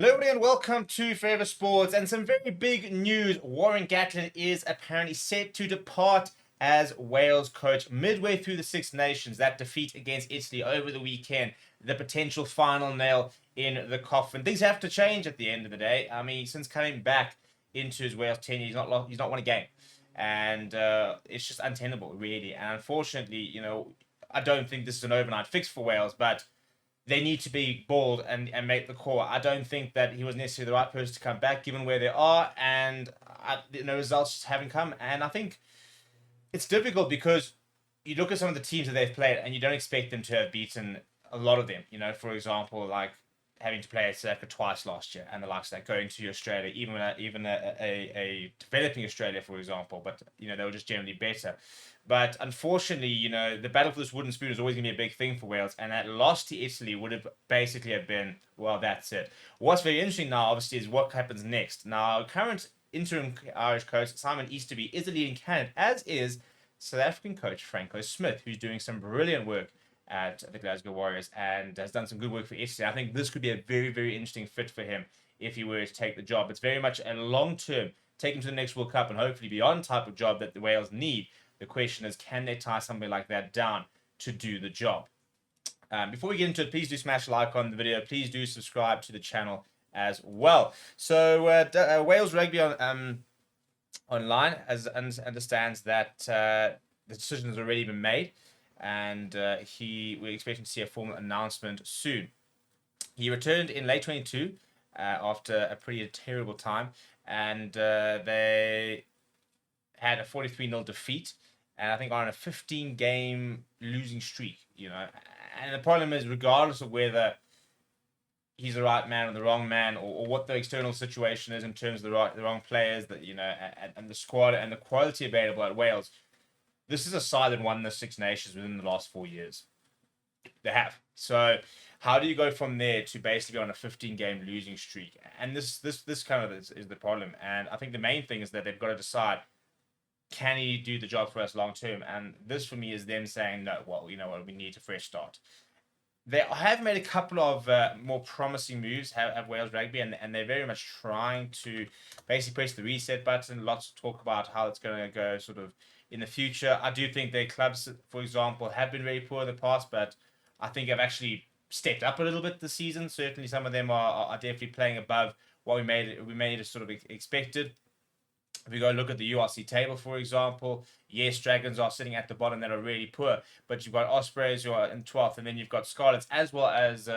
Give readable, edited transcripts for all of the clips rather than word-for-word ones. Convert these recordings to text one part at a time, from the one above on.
Hello, everybody, and welcome to Forever Sports. And some very big news. Warren Gatland is apparently set to depart as Wales coach midway through the Six Nations. That defeat against Italy over the weekend, the potential final nail in the coffin. Things have to change at the end of the day. I mean, since coming back into his Wales tenure, he's not won a game, and it's just untenable, really. And unfortunately, I don't think this is an overnight fix for Wales, but they need to be bold and make the call. I don't think that he was necessarily the right person to come back, given where they are, and results just haven't come. And I think it's difficult because you look at some of the teams that they've played, and you don't expect them to have beaten a lot of them. For example, like having to play at Circa twice last year, and the likes of that, going to Australia, even a developing Australia, for example. But they were just generally better. But unfortunately, the battle for this wooden spoon is always going to be a big thing for Wales, and that loss to Italy would have basically have been, well, that's it. What's very interesting now, obviously, is what happens next. Now, current interim Irish coach Simon Easterby is a leading candidate, as is South African coach Franco Smith, who's doing some brilliant work at the Glasgow Warriors and has done some good work for Italy. I think this could be a very, very interesting fit for him if he were to take the job. It's very much a long-term, take him to the next World Cup and hopefully beyond type of job that the Wales need. The question is, can they tie somebody like that down to do the job? Before we get into it, please do smash a like on the video. Please do subscribe to the channel as well. So Wales Rugby online understands that the decision has already been made, and we're expecting to see a formal announcement soon. He returned in late 22 after a pretty terrible time, and they had a 43-0 defeat, and I think are on a 15-game losing streak. And the problem is, regardless of whether he's the right man or the wrong man, or what the external situation is in terms of the wrong players and the squad and the quality available at Wales. This is a side that won the Six Nations within the last 4 years. They have. So how do you go from there to basically on a 15-game losing streak? And this kind of is the problem. And I think the main thing is that they've got to decide, can he do the job for us long term? And this for me is them saying no. Well, you know what, we need a fresh start. They have made a couple of more promising moves, have Wales Rugby, and they're very much trying to basically press the reset button. Lots of talk about how it's going to go sort of in the future. I do think their clubs, for example, have been very poor in the past, but I think have actually stepped up a little bit this season. Certainly, some of them are definitely playing above what we made sort of expected. If we go look at the URC table, for example, yes, Dragons are sitting at the bottom that are really poor, but you've got Ospreys who are in 12th, and then you've got Scarlets as well as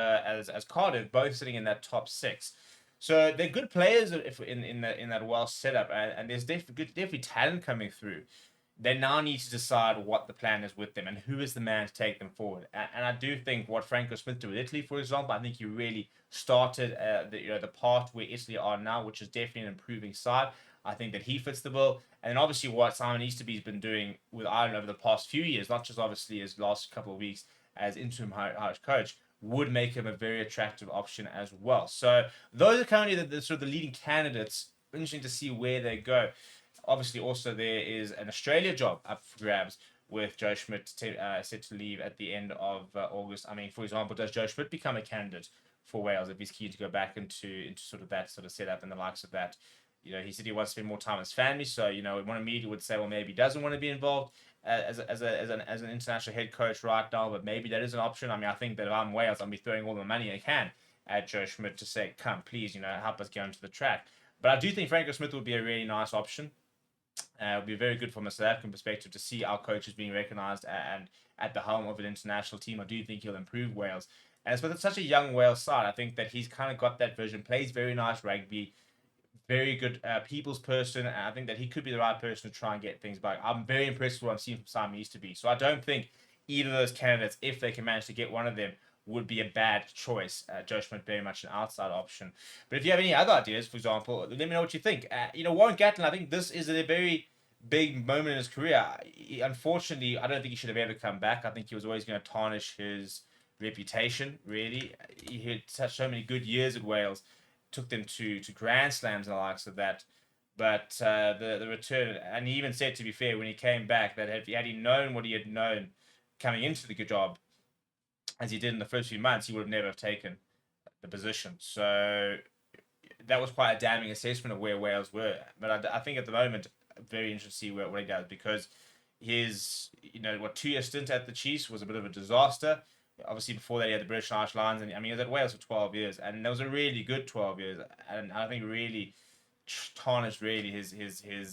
Cardiff, both sitting in that top six. So they're good players if in that Welsh setup, and there's definitely talent coming through. They now need to decide what the plan is with them and who is the man to take them forward. And I do think what Franco Smith did with Italy, for example, I think he really started the path where Italy are now, which is definitely an improving side. I think that he fits the bill. And then obviously what Simon Easterby's been doing with Ireland over the past few years, not just obviously his last couple of weeks as interim Irish coach, would make him a very attractive option as well. So those are currently the sort of the leading candidates. Interesting to see where they go. Obviously, also there is an Australia job up for grabs with Joe Schmidt set to leave at the end of August. I mean, for example, does Joe Schmidt become a candidate for Wales if he's keen to go back into sort of that sort of setup and the likes of that? He said he wants to spend more time with his family. So, one media would say, well, maybe he doesn't want to be involved as an international head coach right now, but maybe that is an option. I mean, I think that if I'm Wales, I'll be throwing all the money I can at Joe Schmidt to say, come, please, help us get onto the track. But I do think Franco Smith would be a really nice option. It would be very good from a South African perspective to see our coaches being recognised and at the helm of an international team. I do think he'll improve Wales. And it's with such a young Wales side, I think that he's kind of got that vision, plays very nice rugby, very good people's person, and I think that he could be the right person to try and get things back. I'm very impressed with what I'm seeing from Simon Easterby. So I don't think either of those candidates, if they can manage to get one of them, would be a bad choice. Joe Schmidt very much an outside option. But if you have any other ideas, for example, let me know what you think. Warren Gatland, I think this is a very big moment in his career. Unfortunately, I don't think he should have ever come back. I think he was always going to tarnish his reputation, really. He had so many good years at Wales, took them to Grand Slams and the likes of that. But the return, and he even said, to be fair, when he came back, that had he known what he had known coming into the job, as he did in the first few months, he would have never have taken the position. So that was quite a damning assessment of where Wales were. But I think at the moment, very interested to see what he does, because his 2 year stint at the Chiefs was a bit of a disaster. Obviously, before that, he had the British Irish Lions, and I mean, he was at Wales for 12 years, and that was a really good 12 years, and I think really tarnished really his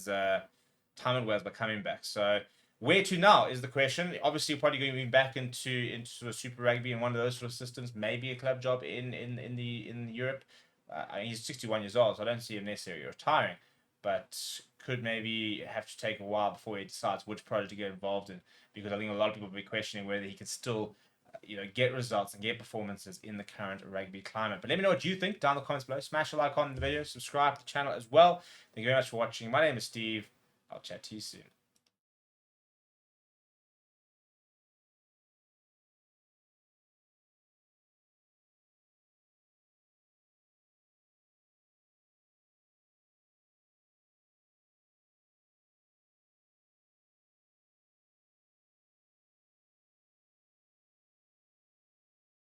time at Wales by coming back. So where to now is the question. Obviously, probably going to be back into sort of Super Rugby and one of those sort of systems, maybe a club job in Europe. I mean, he's 61 years old, so I don't see him necessarily retiring, but could maybe have to take a while before he decides which project to get involved in, because I think a lot of people will be questioning whether he can still get results and get performances in the current rugby climate. But let me know what you think down in the comments below. Smash a like on the video, subscribe to the channel as well. Thank you very much for watching. My name is Steve. I'll chat to you soon.